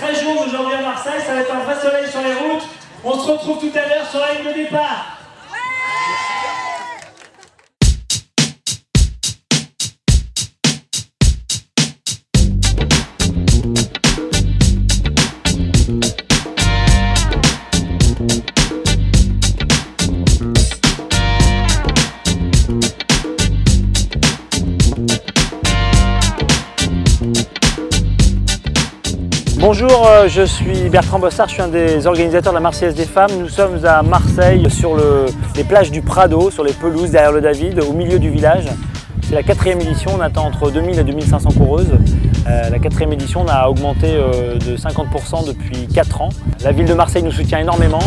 très jaune aujourd'hui à Marseille, ça va être un vrai soleil sur les routes. On se retrouve tout à l'heure sur la ligne de départ. Bonjour, je suis Bertrand Bossard, je suis un des organisateurs de la Marseillaise des femmes. Nous sommes à Marseille sur les plages du Prado, sur les pelouses derrière le David, au milieu du village. C'est la 4e édition, on attend entre 2000 et 2500 coureuses. La 4e édition, on a augmenté de 50% depuis 4 ans. La ville de Marseille nous soutient énormément.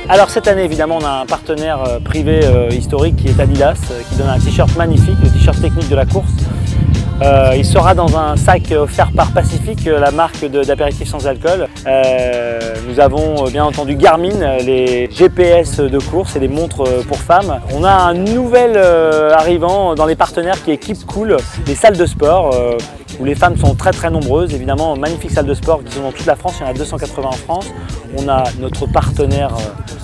Alors cette année évidemment on a un partenaire privé historique qui est Adidas, qui donne un t-shirt magnifique, le t-shirt technique de la course. Il sera dans un sac offert par Pacific, la marque d'apéritifs sans alcool. Nous avons bien entendu Garmin, les GPS de course et les montres pour femmes. On a un nouvel arrivant dans les partenaires qui est Keep Cool, les salles de sport. Où les femmes sont très nombreuses, évidemment, magnifiques salles de sport qui sont dans toute la France, il y en a 280 en France. On a notre partenaire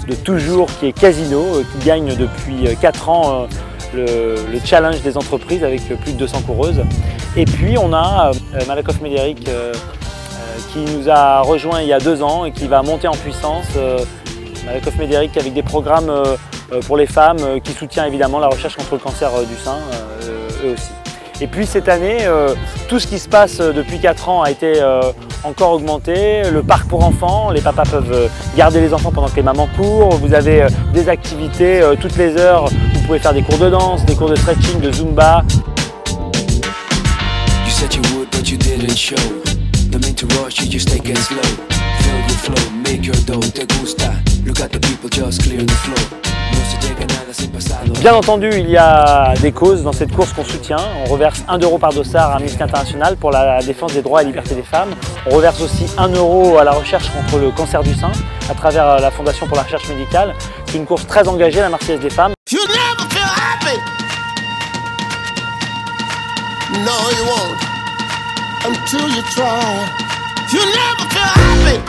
de toujours qui est Casino, qui gagne depuis 4 ans le challenge des entreprises avec plus de 200 coureuses. Et puis on a Malakoff Médéric qui nous a rejoint il y a 2 ans et qui va monter en puissance. Malakoff Médéric avec des programmes pour les femmes qui soutient évidemment la recherche contre le cancer du sein, eux aussi. Et puis cette année, tout ce qui se passe depuis 4 ans a été encore augmenté. Le parc pour enfants, les papas peuvent garder les enfants pendant que les mamans courent. Vous avez des activités toutes les heures. Vous pouvez faire des cours de danse, des cours de stretching, de zumba. Bien entendu, il y a des causes dans cette course qu'on soutient. On reverse 1 € par dossard à Amnesty International pour la défense des droits et libertés des femmes. On reverse aussi 1 € à la recherche contre le cancer du sein à travers la Fondation pour la recherche médicale. C'est une course très engagée, la Marseillaise des femmes. No, you won't until you try. You never feel happy.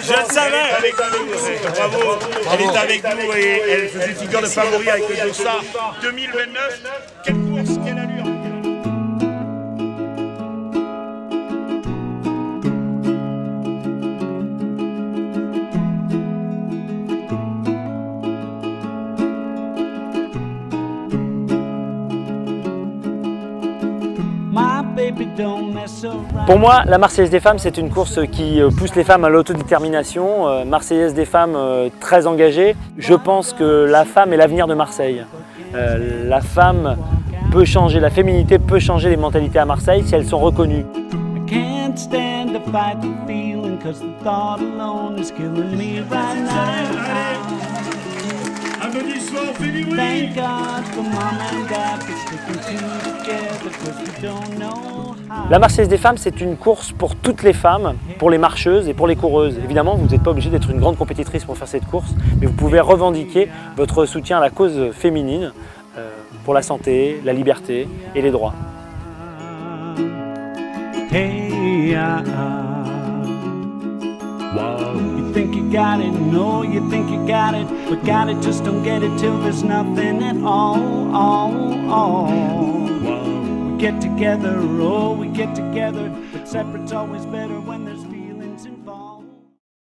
Je le savais. Bravo. Elle est avec nous et elle faisait figure de favori avec le dossard 2029. Quelle course, quelle allure. Pour moi, la Marseillaise des femmes, c'est une course qui pousse les femmes à l'autodétermination. Marseillaise des femmes très engagée. Je pense que la femme est l'avenir de Marseille. La femme peut changer, la féminité peut changer les mentalités à Marseille si elles sont reconnues. can't stand to fight the feeling, cause the thought alone is killing me right now. Applaudissements, on fait du bruit. Thank God for mom and dad for sticking two together, cause we don't know how. La Marseillaise des femmes, c'est une course pour toutes les femmes, pour les marcheuses et pour les coureuses. Évidemment, vous n'êtes pas obligé d'être une grande compétitrice pour faire cette course, mais vous pouvez revendiquer votre soutien à la cause féminine pour la santé, la liberté et les droits. Hey, you think you got it, no, you think you got it, but got it, just don't get it till there's nothing at all. We get together, oh, we get together, but separate's always better.